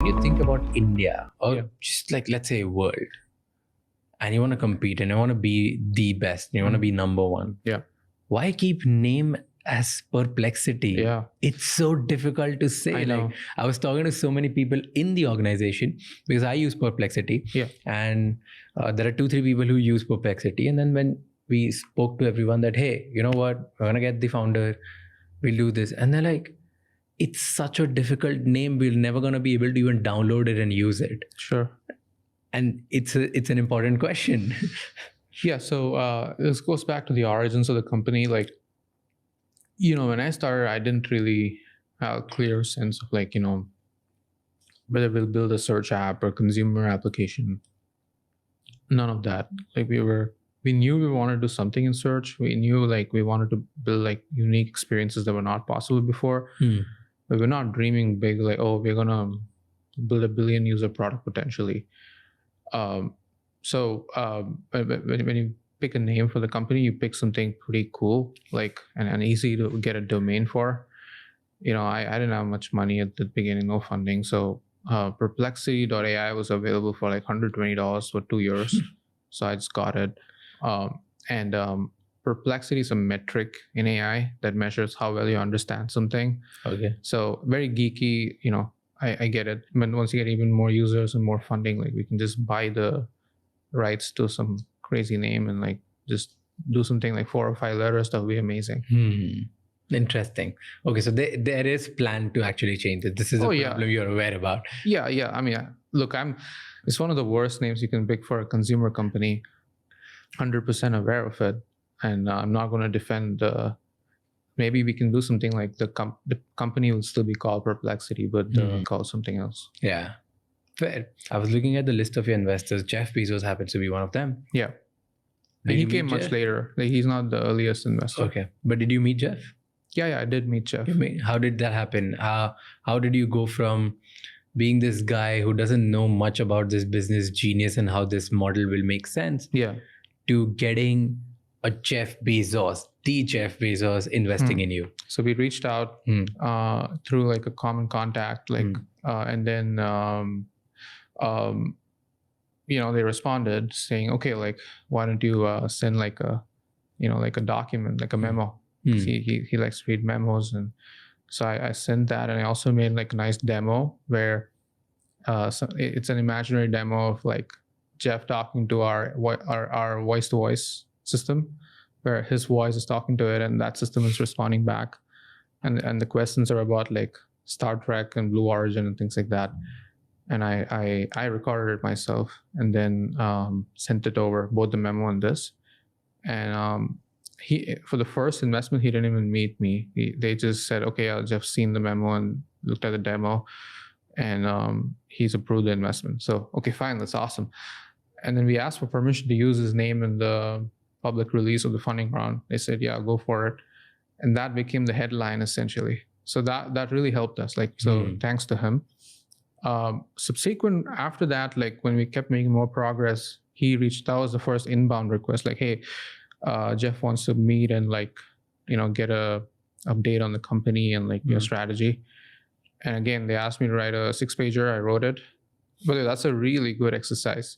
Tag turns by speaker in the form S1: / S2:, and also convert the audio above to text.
S1: you think about India or
S2: Yeah.
S1: just like, let's say, world, and you want to compete and you want to be the best, you want to be number one.
S2: Yeah.
S1: Why keep name as Perplexity?
S2: Yeah.
S1: It's so difficult to say.
S2: I know.
S1: Like, I was talking to so many people in the organization because I use Perplexity.
S2: Yeah.
S1: And there are 2-3 people who use Perplexity. And then when we spoke to everyone that, hey, you know what, we're going to get the founder, we'll do this. And they're like, it's such a difficult name. We're never going to be able to even download it and use it.
S2: Sure.
S1: And it's an important question.
S2: Yeah. So this goes back to the origins of the company. Like, when I started, I didn't really have a clear sense of like, whether we'll build a search app or consumer application. None of that. Like we knew we wanted to do something in search. We knew like we wanted to build like unique experiences that were not possible before. But we're not dreaming big, like, oh, we're going to build a billion user product potentially. So when you pick a name for the company, you pick something pretty cool, like and easy to get a domain for. I didn't have much money at the beginning, no funding. So perplexity.ai was available for like $120 for 2 years. So I just got it. Perplexity is a metric in AI that measures how well you understand something.
S1: Okay.
S2: So very geeky, I get it. But once you get even more users and more funding, like we can just buy the rights to some crazy name and like just do something like 4 or 5 letters. That would be amazing.
S1: Interesting. Okay, so there is plan to actually change it. This is a problem you're aware about.
S2: Yeah. I mean, look, it's one of the worst names you can pick for a consumer company. 100% aware of it. And I'm not going to defend maybe we can do something like the company will still be called Perplexity, but called something else.
S1: Yeah, fair. I was looking at the list of your investors. Jeff Bezos happens to be one of them.
S2: Yeah. And he came much later. Like, he's not the earliest investor.
S1: Okay. But did you meet Jeff?
S2: Yeah, I did meet Jeff.
S1: How did that happen? How did you go from being this guy who doesn't know much about this business genius and how this model will make sense, to getting a Jeff Bezos, the Jeff Bezos investing in you?
S2: So we reached out through like a common contact, like, and then, they responded saying, okay, like, why don't you send like a, like a document, like a memo. He likes to read memos. And so I sent that. And I also made like a nice demo where it's an imaginary demo of like Jeff talking to our voice to voice system, where his voice is talking to it and that system is responding back. And the questions are about like Star Trek and Blue Origin and things like that. And I recorded it myself and then sent it over, both the memo and this. And he, for the first investment, he didn't even meet me. They just said, okay, I've just seen the memo and looked at the demo, and he's approved the investment. So, okay, fine, that's awesome. And then we asked for permission to use his name in the public release of the funding round. They said, yeah, go for it. And that became the headline essentially. So that really helped us. Like, so thanks to him. Subsequent after that, like when we kept making more progress, he reached, that was the first inbound request. Like, hey, Jeff wants to meet and like, get a update on the company and like your strategy. And again, they asked me to write a 6-pager. I wrote it. But that's a really good exercise.